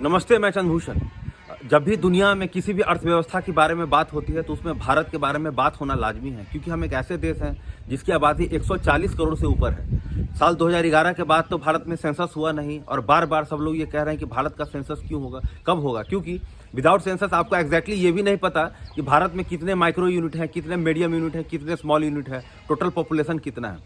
नमस्ते, मैं चंद्रभूषण। जब भी दुनिया में किसी भी अर्थव्यवस्था के बारे में बात होती है तो उसमें भारत के बारे में बात होना लाजमी है, क्योंकि हम एक ऐसे देश हैं जिसकी आबादी 140 करोड़ से ऊपर है। साल 2011 के बाद तो भारत में सेंसस हुआ नहीं, और बार बार सब लोग ये कह रहे हैं कि भारत का सेंसस क्यों होगा, कब होगा, क्योंकि विदाउट सेंसस आपको एग्जैक्टली ये भी नहीं पता कि भारत में कितने माइक्रो यूनिट हैं, कितने मीडियम यूनिट हैं, कितने स्मॉल यूनिट है, टोटल पॉपुलेशन कितना है।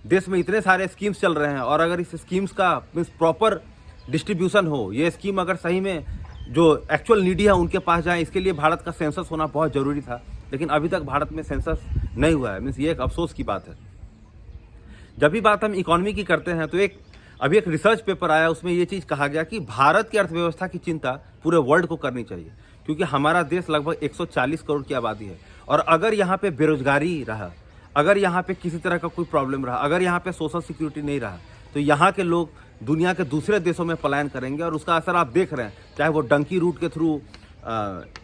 देश में इतने सारे स्कीम्स चल रहे हैं, और अगर इस स्कीम्स का मीन्स प्रॉपर डिस्ट्रीब्यूशन हो, ये स्कीम अगर सही में जो एक्चुअल नीडी है उनके पास जाए, इसके लिए भारत का सेंसस होना बहुत ज़रूरी था। लेकिन अभी तक भारत में सेंसस नहीं हुआ है। मीन्स ये एक अफसोस की बात है। जब भी बात हम इकोनॉमी की करते हैं तो अभी एक रिसर्च पेपर आया, उसमें ये चीज़ कहा गया कि भारत की अर्थव्यवस्था की चिंता पूरे वर्ल्ड को करनी चाहिए, क्योंकि हमारा देश लगभग 140 करोड़ की आबादी है। और अगर यहाँ पे बेरोजगारी रहा, अगर यहाँ पे किसी तरह का कोई प्रॉब्लम रहा, अगर यहाँ पे सोशल सिक्योरिटी नहीं रहा, तो यहाँ के लोग दुनिया के दूसरे देशों में पलायन करेंगे, और उसका असर आप देख रहे हैं। चाहे वो डंकी रूट के थ्रू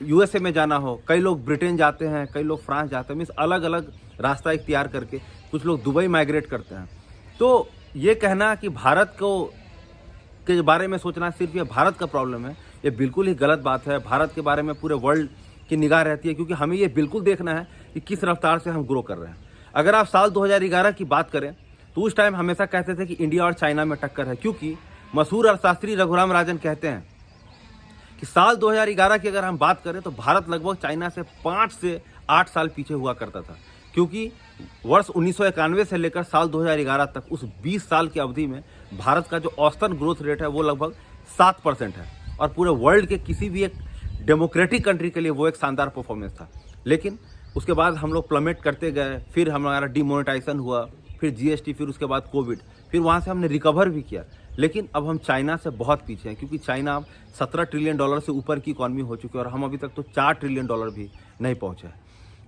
यूएसए में जाना हो, कई लोग ब्रिटेन जाते हैं, कई लोग फ्रांस जाते हैं, मीन्स अलग अलग रास्ता इख्तियार करके कुछ लोग दुबई माइग्रेट करते हैं। तो ये कहना कि भारत को के बारे में सोचना सिर्फ ये भारत का प्रॉब्लम है, ये बिल्कुल ही गलत बात है। भारत के बारे में पूरे वर्ल्ड की निगाह रहती है, क्योंकि हमें ये बिल्कुल देखना है कि किस रफ्तार से हम ग्रो कर रहे हैं। अगर आप साल 2011 की बात करें तो उस टाइम हमेशा कहते थे कि इंडिया और चाइना में टक्कर है, क्योंकि मशहूर अर्थशास्त्री रघुराम राजन कहते हैं कि साल 2011 की अगर हम बात करें तो भारत लगभग चाइना से 5 से 8 साल पीछे हुआ करता था, क्योंकि वर्ष 1991 से लेकर साल 2011 तक उस 20 साल की अवधि में भारत का जो औसतन ग्रोथ रेट है वो लगभग 7% है, और पूरे वर्ल्ड के किसी भी एक डेमोक्रेटिक कंट्री के लिए वो एक शानदार परफॉर्मेंस था। लेकिन उसके बाद हम लोग प्लमेट करते गए, फिर हमारा डिमोनेटाइजेशन हुआ, फिर जीएसटी, फिर उसके बाद कोविड, फिर वहाँ से हमने रिकवर भी किया। लेकिन अब हम चाइना से बहुत पीछे हैं, क्योंकि चाइना अब $17 ट्रिलियन से ऊपर की इकॉनमी हो चुकी है, और हम अभी तक तो $4 ट्रिलियन भी नहीं पहुँचे हैं।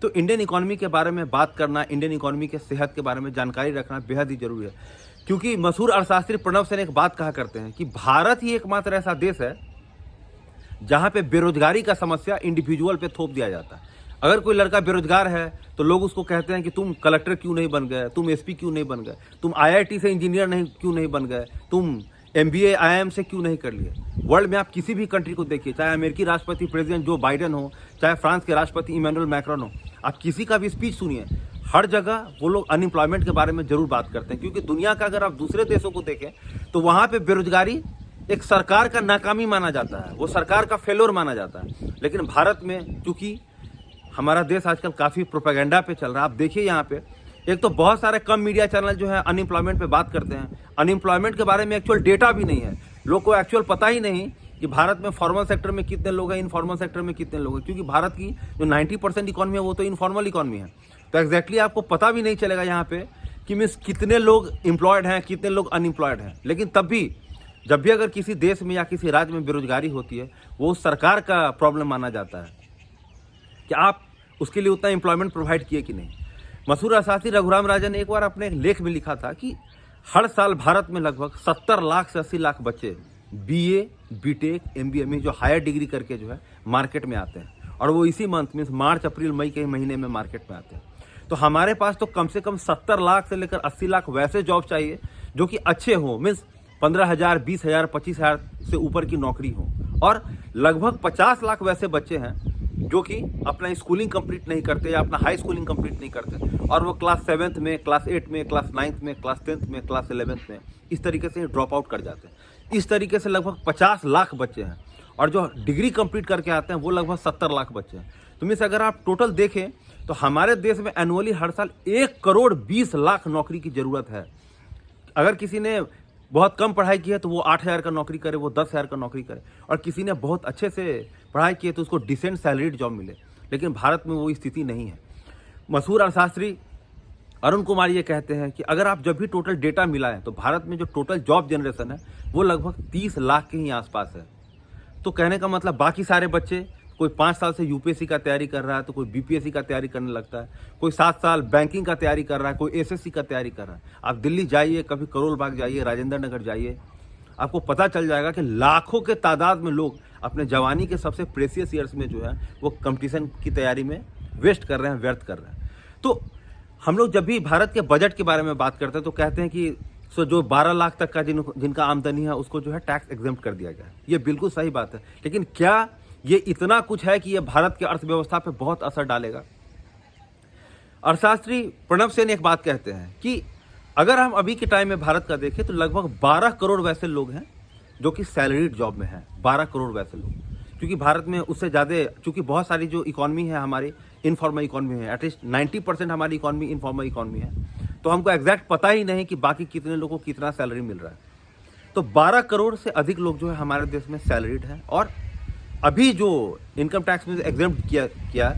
तो इंडियन इकॉनमी के बारे में बात करना, इंडियन इकॉनमी के सेहत के बारे में जानकारी रखना बेहद ही जरूरी है, क्योंकि मशहूर अर्थशास्त्री प्रणव सेन एक बात कहा करते हैं कि भारत ही एकमात्र ऐसा देश है जहाँ पे बेरोजगारी का समस्या इंडिविजुअल पे थोप दिया जाता है। अगर कोई लड़का बेरोजगार है तो लोग उसको कहते हैं कि तुम कलेक्टर क्यों नहीं बन गए, तुम एसपी क्यों नहीं बन गए, तुम आईआईटी से इंजीनियर क्यों नहीं बन गए, तुम एमबीए आईआईएम से क्यों नहीं कर लिए। वर्ल्ड में आप किसी भी कंट्री को देखिए, चाहे अमेरिकी राष्ट्रपति प्रेसिडेंट जो बाइडेन हो, चाहे फ्रांस के राष्ट्रपति इमैनुअल मैक्रोन हो, आप किसी का भी स्पीच सुनिए, हर जगह वो लोग अनएम्प्लॉयमेंट के बारे में जरूर बात करते हैं। क्योंकि दुनिया का अगर आप दूसरे देशों को देखें तो वहाँ पे बेरोजगारी एक सरकार का नाकामी माना जाता है, वो सरकार का फेलोर माना जाता है। लेकिन भारत में चूंकि हमारा देश आजकल काफ़ी प्रोपेगेंडा पे चल रहा है, आप देखिए यहाँ पे एक तो बहुत सारे कम मीडिया चैनल जो है अनएम्प्लॉयमेंट पे बात करते हैं। अनएम्प्लॉयमेंट के बारे में एक्चुअल डेटा भी नहीं है, लोग को एक्चुअल पता ही नहीं कि भारत में फॉर्मल सेक्टर में कितने लोग हैं, इनफॉर्मल सेक्टर में कितने लोग हैं, क्योंकि भारत की जो 90% इकॉनमी है वो तो इनफॉर्मल इकॉनमी है। तो एग्जैक्टली आपको पता भी नहीं चलेगा यहाँ पे कि मीन्स कितने लोग एम्प्लॉयड हैं, कितने लोग अनएम्प्लॉयड हैं। लेकिन तब भी जब भी अगर किसी देश में या किसी राज्य में बेरोजगारी होती है, वो उस सरकार का प्रॉब्लम माना जाता है कि आप उसके लिए उतना एम्प्लॉयमेंट प्रोवाइड किए कि नहीं। मशहूर अर्थशास्त्री रघुराम राजन ने एक बार अपने एक लेख में लिखा था कि हर साल भारत में लगभग 70 लाख से 80 लाख बच्चे बीए, बीटेक, एमबीए में जो हायर डिग्री करके जो है मार्केट में आते हैं, और वो इसी मंथ में मार्च, अप्रैल, मई के महीने में मार्केट में आते हैं। तो हमारे पास तो कम से कम 70 लाख से लेकर 80 लाख वैसे जॉब चाहिए जो कि अच्छे हों, मीन्स 15,000, 20,000, 25,000 से ऊपर की नौकरी हो। और लगभग 50 लाख वैसे बच्चे हैं जो कि अपना स्कूलिंग कंप्लीट नहीं करते या अपना हाई स्कूलिंग कंप्लीट नहीं करते, और वो क्लास 7th में, क्लास 8 में, क्लास 9th में, क्लास 10th में, क्लास 11th में इस तरीके से ड्रॉप आउट कर जाते हैं। इस तरीके से लगभग 50 लाख बच्चे हैं, और जो डिग्री कंप्लीट करके आते हैं वो लगभग 70 लाख बच्चे हैं। तो मीन्स अगर आप टोटल देखें तो हमारे देश में एनुअली हर साल 1 करोड़ 20 लाख नौकरी की ज़रूरत है। अगर किसी ने बहुत कम पढ़ाई की है तो वो 8,000 का नौकरी करे, वो 10,000 का नौकरी करे, और किसी ने बहुत अच्छे से पढ़ाई की है तो उसको डिसेंट सैलरीड जॉब मिले। लेकिन भारत में वो स्थिति नहीं है। मशहूर अर्थशास्त्री अरुण कुमार ये कहते हैं कि अगर आप जब भी टोटल डेटा मिलाएं तो भारत में जो टोटल जॉब जनरेशन है वो लगभग 30 लाख के ही आसपास है। तो कहने का मतलब बाकी सारे बच्चे, कोई 5 साल से यूपीएससी का तैयारी कर रहा है, तो कोई बीपीएससी का तैयारी करने लगता है, कोई 7 साल बैंकिंग का तैयारी कर रहा है, कोई एसएससी का तैयारी कर रहा है। आप दिल्ली जाइए, कभी करोल बाग जाइए, राजेंद्र नगर जाइए, आपको पता चल जाएगा कि लाखों के तादाद में लोग अपने जवानी के सबसे प्रेशियस ईयर्स में जो है वो कंपटीशन की तैयारी में वेस्ट कर रहे हैं, व्यर्थ कर रहे हैं। तो हम लोग जब भी भारत के बजट के बारे में बात करते हैं तो कहते हैं कि सो जो 12 लाख तक का जिनका आमदनी है उसको जो है टैक्स एग्जेम्प्ट कर दिया गया है। ये बिल्कुल सही बात है, लेकिन क्या ये इतना कुछ है कि ये भारत की अर्थव्यवस्था पे बहुत असर डालेगा? अर्थशास्त्री प्रणव सेन एक बात कहते हैं कि अगर हम अभी के टाइम में भारत का देखें तो लगभग 12 करोड़ वैसे लोग हैं जो कि सैलरीड जॉब में हैं। 12 करोड़ वैसे लोग, क्योंकि भारत में उससे ज़्यादा, चूँकि बहुत सारी जो इकॉनमी है हमारी इनफॉर्मल इकॉनमी है, एटलीस्ट 90% हमारी इकॉनमी इनफॉर्मल इकॉनमी है, तो हमको एग्जैक्ट पता ही नहीं कि बाकी कितने लोगों को कितना सैलरी मिल रहा है। तो 12 करोड़ से अधिक लोग जो है हमारे देश में सैलरीड हैं, और अभी जो इनकम टैक्स में एग्जेम्प्ट किया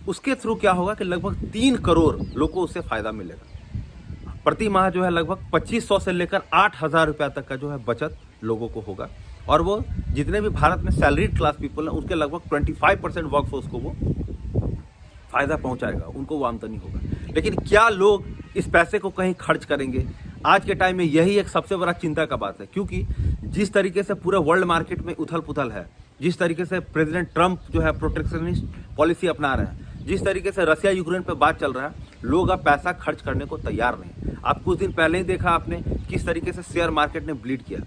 उसके थ्रू क्या होगा कि लगभग 3 करोड़ लोग को उससे फ़ायदा मिलेगा। प्रति माह जो है लगभग 2500 से लेकर 8000 रुपया तक का जो है बचत लोगों को होगा, और वो जितने भी भारत में सैलरीड क्लास पीपल हैं उसके लगभग 25% वर्कफोर्स को वो फ़ायदा पहुंचाएगा, उनको वो आमदनी होगा। लेकिन क्या लोग इस पैसे को कहीं खर्च करेंगे? आज के टाइम में यही एक सबसे बड़ा चिंता का बात है, क्योंकि जिस तरीके से पूरे वर्ल्ड मार्केट में उथल पुथल है, जिस तरीके से प्रेसिडेंट ट्रंप जो है प्रोटेक्शनिस्ट पॉलिसी अपना रहे हैं, जिस तरीके से रसिया यूक्रेन पे बात चल रहा है, लोग अब पैसा खर्च करने को तैयार नहीं। आप कुछ दिन पहले ही देखा आपने किस तरीके से शेयर मार्केट ने ब्लीड किया।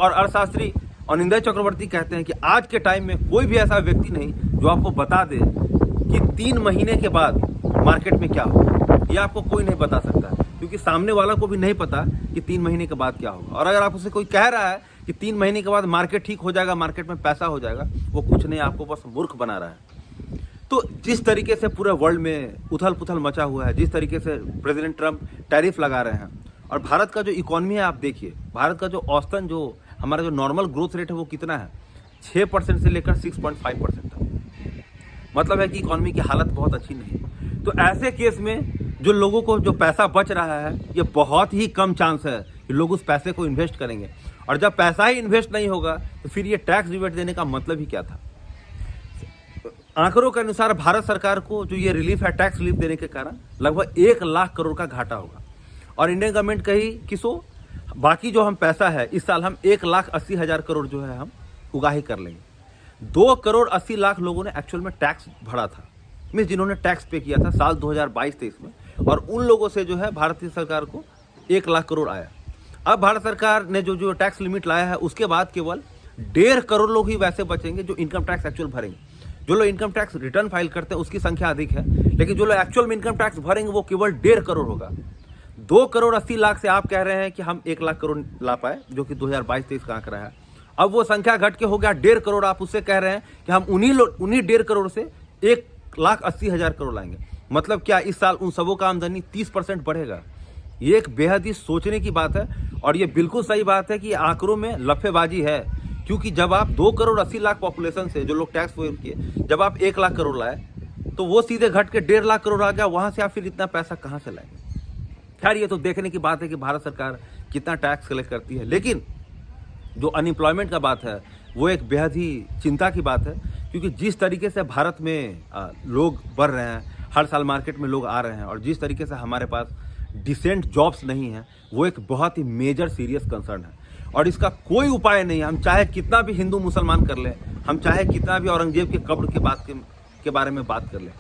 और अर्थशास्त्री अनिंदय चक्रवर्ती कहते हैं कि आज के टाइम में कोई भी ऐसा व्यक्ति नहीं जो आपको बता दे कि 3 महीने के बाद मार्केट में क्या होगा। ये आपको कोई नहीं बता सकता, क्योंकि सामने वाला को भी नहीं पता कि 3 महीने के बाद क्या होगा। और अगर आप उसे कोई कह रहा है कि 3 महीने के बाद मार्केट ठीक हो जाएगा, मार्केट में पैसा हो जाएगा, वो कुछ नहीं, आपको बस मूर्ख बना रहा है। तो जिस तरीके से पूरे वर्ल्ड में उथल पुथल मचा हुआ है, जिस तरीके से प्रेसिडेंट ट्रंप टैरिफ लगा रहे हैं, और भारत का जो इकॉनमी है आप देखिए, भारत का जो औसतन जो हमारा जो नॉर्मल ग्रोथ रेट है वो कितना है, 6% से लेकर 6.5% तक। मतलब है कि इकॉनमी की हालत बहुत अच्छी नहीं। तो ऐसे केस में जो लोगों को जो पैसा बच रहा है, ये बहुत ही कम चांस है कि लोग उस पैसे को इन्वेस्ट करेंगे। और जब पैसा ही इन्वेस्ट नहीं होगा तो फिर ये टैक्स रिबेट देने का मतलब ही क्या था? आंकड़ों के अनुसार भारत सरकार को जो ये रिलीफ है, टैक्स रिलीफ देने के कारण लगभग 1 लाख करोड़ का घाटा होगा। और इंडियन गवर्नमेंट कही कि बाकी जो हम पैसा है इस साल हम 1,80,000 करोड़ जो है हम उगाही कर लेंगे। 2 करोड़ 80 लाख लोगों ने एक्चुअल में टैक्स भरा था, मीन्स जिन्होंने टैक्स पे किया था साल 2022-23 में, और उन लोगों से जो है भारतीय सरकार को 1 लाख करोड़ आया। अब भारत सरकार ने जो टैक्स लिमिट लाया है उसके बाद केवल 1.5 करोड़ लोग ही वैसे बचेंगे जो इनकम टैक्स एक्चुअल भरेंगे। जो लोग इनकम टैक्स रिटर्न फाइल करते हैं उसकी संख्या अधिक है, लेकिन जो लोग एक्चुअल में इनकम टैक्स भरेंगे वो केवल 1.5 करोड़ होगा। 2 करोड़ 80 लाख से आप कह रहे हैं कि हम 1 लाख करोड़ ला पाए, जो कि 2022-23 का आंकड़ा है। अब वो संख्या घट के हो गया 1.5 करोड़। आप उससे कह रहे हैं कि हम उन्हीं 1.5 करोड़ से 1,80,000 करोड़ लाएंगे। मतलब क्या इस साल उन सबों का आमदनी 30% बढ़ेगा? ये एक बेहद ही सोचने की बात है, और ये बिल्कुल सही बात है कि आंकड़ों में लफेबाजी है। क्योंकि जब आप 2 करोड़ 80 लाख पॉपुलेशन से जो लोग टैक्स पेड किए, जब आप 1 लाख करोड़ लाए तो वो सीधे घट के 1.5 लाख करोड़ आ गया। वहां से आप फिर इतना पैसा कहां से लाएंगे? खैर, ये तो देखने की बात है कि भारत सरकार कितना टैक्स कलेक्ट करती है, लेकिन जो अनएम्प्लॉयमेंट का बात है वो एक बेहद ही चिंता की बात है। क्योंकि जिस तरीके से भारत में लोग बढ़ रहे हैं, हर साल मार्केट में लोग आ रहे हैं, और जिस तरीके से हमारे पास डिसेंट जॉब्स नहीं हैं, वो एक बहुत ही मेजर सीरियस कंसर्न है। और इसका कोई उपाय नहीं है। हम चाहे कितना भी हिंदू मुसलमान कर लें, हम चाहे कितना भी औरंगजेब के कब्र के बारे में बात कर लें,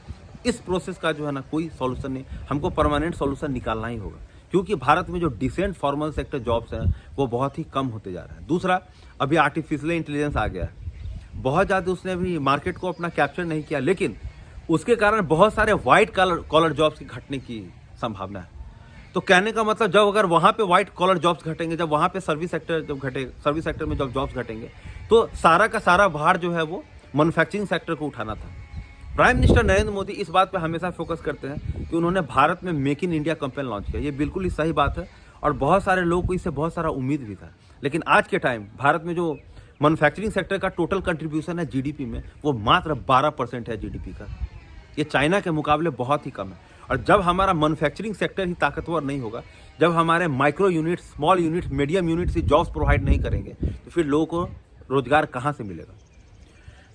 इस प्रोसेस का जो है ना कोई सॉल्यूशन नहीं। हमको परमानेंट सॉल्यूशन निकालना ही होगा, क्योंकि भारत में जो डिसेंट फॉर्मल सेक्टर जॉब्स हैं वो बहुत ही कम होते जा रहे हैं। दूसरा, अभी आर्टिफिशियल इंटेलिजेंस आ गया है, बहुत ज़्यादा उसने अभी मार्केट को अपना कैप्चर नहीं किया, लेकिन उसके कारण बहुत सारे वाइट कॉलर जॉब्स की घटने की संभावना है। तो कहने का मतलब, जब अगर वहाँ पे व्हाइट कॉलर जॉब्स घटेंगे, जब वहाँ पे सर्विस सेक्टर में जब जॉब्स घटेंगे, तो सारा का सारा भार जो है वो मैन्युफैक्चरिंग सेक्टर को उठाना था। प्राइम मिनिस्टर नरेंद्र मोदी इस बात पे हमेशा फोकस करते हैं कि उन्होंने भारत में make in India campaign launch किया। ये बिल्कुल ही सही बात है, और बहुत सारे लोगों को इससे बहुत सारा उम्मीद भी था। लेकिन आज के टाइम भारत में जो मैन्युफैक्चरिंग सेक्टर का टोटल कंट्रीब्यूशन है जीडीपी में, वो मात्र 12% है जीडीपी का। ये चाइना के मुकाबले बहुत ही कम है। और जब हमारा मैन्युफैक्चरिंग सेक्टर ही ताकतवर नहीं होगा, जब हमारे micro unit, small unit, medium unit से जॉब्स प्रोवाइड नहीं करेंगे, तो फिर लोगों को रोजगार कहाँ से मिलेगा?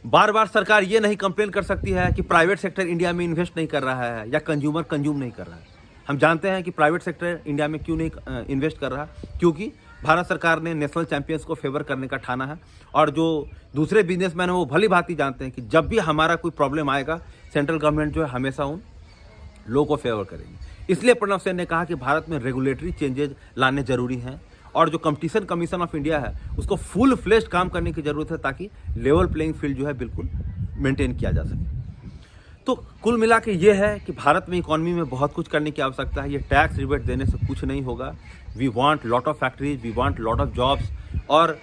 बार बार सरकार ये नहीं कंप्लेन कर सकती है कि प्राइवेट सेक्टर इंडिया में इन्वेस्ट नहीं कर रहा है, या कंज्यूमर कंज्यूम नहीं कर रहा है। हम जानते हैं कि प्राइवेट सेक्टर इंडिया में क्यों नहीं इन्वेस्ट कर रहा, क्योंकि भारत सरकार ने नेशनल चैंपियंस को फेवर करने का ठाना है। और जो दूसरे बिजनेसमैन हैं वो भली भांति जानते हैं कि जब भी हमारा कोई प्रॉब्लम आएगा, सेंट्रल गवर्नमेंट जो है हमेशा उन लोगों को फेवर करेंगे। इसलिए प्रणव सेन ने कहा कि भारत में रेगुलेटरी चेंजेज लाने जरूरी हैं और जो कंपटीशन कमीशन ऑफ इंडिया है उसको फुल फ्लेश्ड काम करने की जरूरत है ताकि लेवल प्लेइंग फील्ड जो है बिल्कुल मेंटेन किया जा सके। तो कुल मिला के ये है कि भारत में इकोनॉमी में बहुत कुछ करने की आवश्यकता है। ये टैक्स रिबेट देने से कुछ नहीं होगा। We want lot of factories, we want lot of jobs. और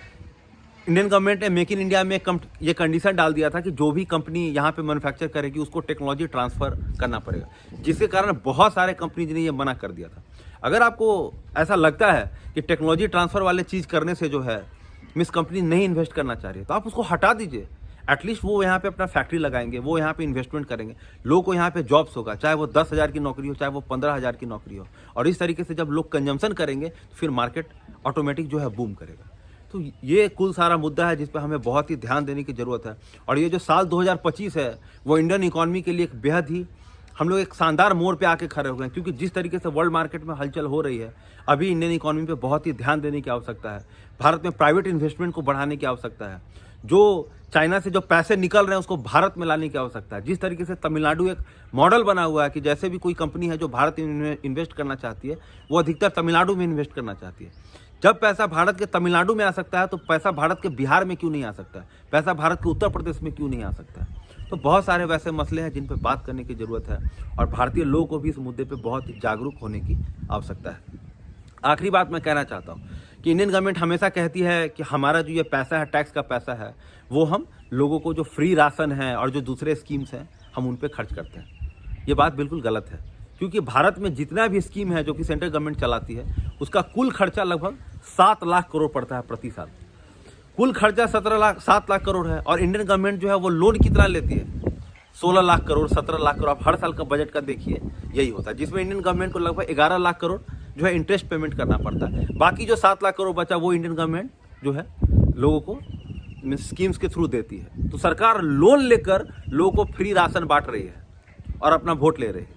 इंडियन गवर्नमेंट ने मेक इन इंडिया में ये कंडीशन डाल दिया था कि जो भी कंपनी यहाँ पे मैन्युफैक्चर करेगी उसको टेक्नोलॉजी ट्रांसफ़र करना पड़ेगा, जिसके कारण बहुत सारे कंपनीज ने ये मना कर दिया था। अगर आपको ऐसा लगता है कि टेक्नोलॉजी ट्रांसफ़र वाले चीज़ करने से जो है मिस कंपनी नहीं इन्वेस्ट करना चाह रही है तो आप उसको हटा दीजिए। एटलीस्ट वो यहाँ पे अपना फैक्ट्री लगाएंगे, वो यहाँ पे इन्वेस्टमेंट करेंगे, लोगों को यहाँ पे जॉब्स होगा, चाहे वो 10,000 की नौकरी हो, चाहे वो 15,000 की नौकरी हो। और इस तरीके से जब लोग कंजम्पशन करेंगे तो फिर मार्केट ऑटोमेटिक जो है बूम करेगा। तो ये कुल सारा मुद्दा है जिस पर हमें बहुत ही ध्यान देने की ज़रूरत है। और ये जो साल 2025 है वो इंडियन इकॉनमी के लिए एक बेहद ही हम लोग एक शानदार मोड़ पे आके खड़े हो गए हैं, क्योंकि जिस तरीके से वर्ल्ड मार्केट में हलचल हो रही है अभी इंडियन इकॉनमी पे बहुत ही ध्यान देने की आवश्यकता है। भारत में प्राइवेट इन्वेस्टमेंट को बढ़ाने की आवश्यकता है। जो चाइना से जो पैसे निकल रहे हैं उसको भारत में लाने की आवश्यकता है। जिस तरीके से तमिलनाडु एक मॉडल बना हुआ है कि जैसे भी कोई कंपनी है जो भारत में इन्वेस्ट करना चाहती है वो अधिकतर तमिलनाडु में इन्वेस्ट करना चाहती है। जब पैसा भारत के तमिलनाडु में आ सकता है तो पैसा भारत के बिहार में क्यों नहीं आ सकता है, पैसा भारत के उत्तर प्रदेश में क्यों नहीं आ सकता है। तो बहुत सारे वैसे मसले हैं जिन पर बात करने की ज़रूरत है और भारतीय लोगों को भी इस मुद्दे पे बहुत ही जागरूक होने की आवश्यकता है। आखिरी बात मैं कहना चाहता हूँ कि इंडियन गवर्नमेंट हमेशा कहती है कि हमारा जो ये पैसा है, टैक्स का पैसा है, वो हम लोगों को जो फ्री राशन है और जो दूसरे स्कीम्स हैं हम उन पर खर्च करते हैं। ये बात बिल्कुल गलत है, क्योंकि भारत में जितना भी स्कीम है जो कि सेंट्रल गवर्नमेंट चलाती है उसका कुल खर्चा लगभग 7 लाख करोड़ पड़ता है प्रति साल। कुल खर्चा 7 लाख करोड़ है और इंडियन गवर्नमेंट जो है वो लोन कितना लेती है, 16 लाख करोड़, 17 लाख करोड़। आप हर साल का बजट का देखिए यही होता है, जिसमें इंडियन गवर्नमेंट को लगभग 11 लाख करोड़ जो है इंटरेस्ट पेमेंट करना पड़ता है। बाकी जो 7 लाख करोड़ बचा वो इंडियन गवर्नमेंट जो है लोगों को स्कीम्स के थ्रू देती है। तो सरकार लोन लेकर लोगों को फ्री राशन बांट रही है और अपना वोट ले रही है।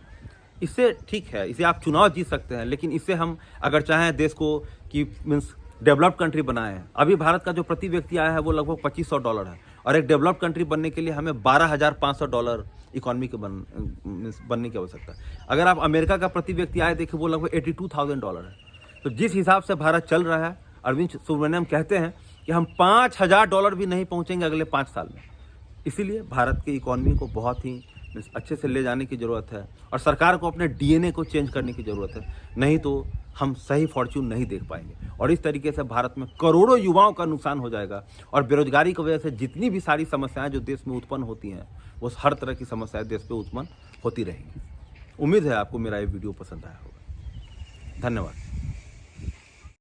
इससे ठीक है, इसे आप चुनाव जीत सकते हैं, लेकिन इससे हम अगर चाहें देश को कि मीन्स डेवलप्ड कंट्री बनाए हैं। अभी भारत का जो प्रति व्यक्ति आया है वो लगभग $2500 है और एक डेवलप्ड कंट्री बनने के लिए हमें $12,500 इकॉनमी के बनने की आवश्यकता है। अगर आप अमेरिका का प्रति व्यक्ति आए देखिए वो लगभग $82,000 है। तो जिस हिसाब से भारत चल रहा है, अरविंद सुब्रमण्यम कहते हैं कि हम $5,000 भी नहीं पहुंचेंगे अगले 5 साल में। इसीलिए भारत की इकॉनमी को बहुत ही अच्छे से ले जाने की ज़रूरत है और सरकार को अपने डीएनए को चेंज करने की ज़रूरत है, नहीं तो हम सही फॉर्च्यून नहीं देख पाएंगे। और इस तरीके से भारत में करोड़ों युवाओं का नुकसान हो जाएगा और बेरोजगारी की वजह से जितनी भी सारी समस्याएं जो देश में उत्पन्न होती हैं वो हर तरह की समस्याएं देश में उत्पन्न होती रहेंगी। उम्मीद है आपको मेरा ये वीडियो पसंद आया होगा। धन्यवाद।